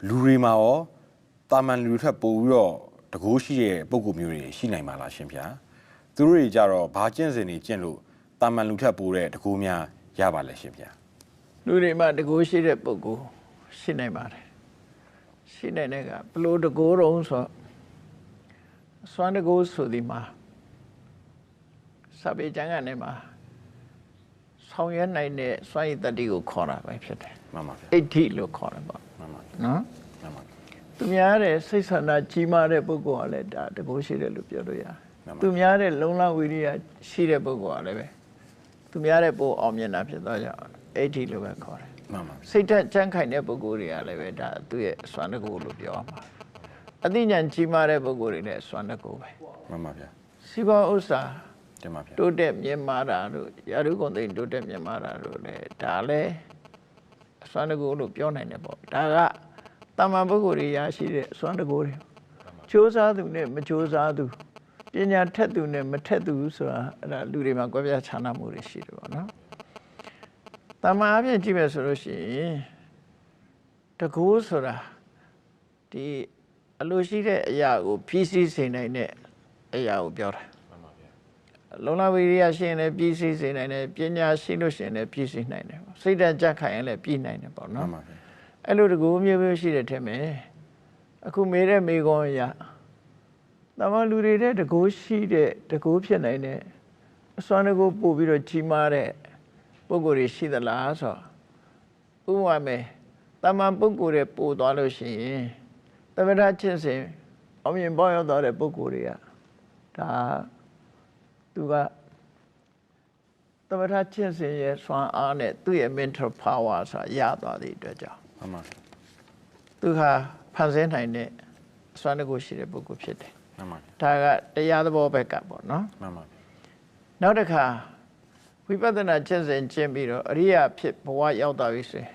လူတွေမှာရောတာမန်လူတွေထက်ပိုပြီးတော့တကိုးရှိတဲ့ပုံကူမျိုးတွေရှိနိုင်ပါလားရှင်ဗျာသူတို့တွေကြတော့ဘာကျင့်စဉ်တွေကျင့်လို့တာမန်လူထက်ပိုတဲ့တကိုးများရပါလဲရှင်ဗျာ လူတွေမှာတကိုးရှိတဲ့ပုဂ္ဂိုလ်ရှိနိုင်ပါတယ်ရှိနိုင်တဲ့ကဘလို့တကိုးတုံးဆိုစွမ်းတကိုးဆိုဒီမှာစာပေကျမ်းကနေမှာဆောင်ရွက်နိုင်တဲ့စွမ်းရည်တတ္တိကိုခေါ်တာပဲဖြစ်တယ် မှန်ပါဗျာ အဋ္ဌိလို့ခေါ်တယ်ပေါ့ မှန်ပါ နော် မှန်ပါ သူများတဲ့စိတ်ဆန္ဒကြီးမားတဲ့ပုဂ္ဂိုလ်ကလည်းဒါတကိုးရှိတယ်လို့ပြောလို့ရတယ်သူများတဲ့လုံလဝိရိယရှိတဲ့ပုဂ္ဂိုလ်ကလည်းပဲသူများတဲ့ပို့အောင်မြင်တာဖြစ်သွားကြအောင်အဋ္ဌိလို့ပဲခေါ်တယ် မှန်ပါ စိတ်ဓာတ်ကြမ်းခိုင်တဲ့ပုဂ္ဂိုလ်တွေကလည်းပဲဒါသူ့ရဲ့စွမ်းတကူလို့ပြောရမှာအသိဉာဏ်ကြီးမားတဲ့ပုဂ္ဂိုလ်တွေလည်းစွမ်းတကူပဲ မှန်ပါဗျာ စီးပွားဥစ္စာ တင်ပါဗျာ တိုးတက်မြင့်မားတာတို့ရာထူးကုန်သိမ်းတိုးတက်မြင့်မားတာတို့လည်းဒါလည်းစွမ်းတကူလို့ပြောနိုင်တယ်ပေါ့ဒါကတမန်ပုဂ္ဂိုလ်တွေရရှိတဲ့စွမ်းတကူတွေစ조사သူနဲ့မစ조사သူပညာထက်သူနဲ့မထက်သူဆိုတာအဲ့ဒါလူတွေမှာကွဲပြားခြားနားမှုတွေရှိတယ်ပေါ့နော်တမန်အပြင်ကြည့်မယ်ဆိုလို့ရှိရင်တကူဆိုတာဒီအလိုရှိတဲ့အရာကိုဖြည့်ဆည်းစေနိုင်တဲ့အရာကိုပြောတာလုံလဝိရိယရှိရင်လည်းဖြည့်ဆည်းစေနိုင်တယ်ပညာရှိလို့ရှိရင်လည်းဖြည့်ဆည်းနိုင်တယ်စိတ်ဓာတ်ကြက်ခိုင်ရင်လည်းပြည့်နိုင်တယ်ပေါ့ မှ နော် န်ပါဗျာ အဲ့လိုတကူမျိုးမျိုးရှိတဲ့ထက်မယ်အခုမေးတဲ့မေကွန်ရတမန်လူတွေတဲ့တကူရှိတဲ့တကူဖြစ်နိုင်တဲ့အစွမ်းတကူပို့ပြီးတော့ကြီးမားတဲ့ပုဂ္ဂိုလ်တွေရှိသလားဆိုဥပမာမယ်တမန်ပုဂ္ဂိုလ်တွေပို့သွားလို့ရှိရင်သမထချင်းစဉ်အောင်မြင်ပေါ်ရောက်သွားတဲ့ပုဂ္ဂိုလ်တွေကဒါသူကသမထချင်းစဉ်ရဲ့စွမ်းအားနဲ့သူ့ရဲ့ mental power ဆိုတာရသွားတဲ့အတွက်ကြောင့် မှန်ပါ သူဟာဖန်ဆင်းနိုင်တဲ့အစွမ်းတကူရှိတဲ့ပုဂ္ဂိုလ်ဖြစ်တယ် မှန်ပါ ဒါကတရားသဘောဘက်ကပေါ့နော် မှန်ပါ နောက်တစ်ခါဝိပဿနာကျင့်စဉ်ကျင့်ပြီးတော့အရိယာဖြစ်ဘဝရောက်သွားပြီဆိုရင်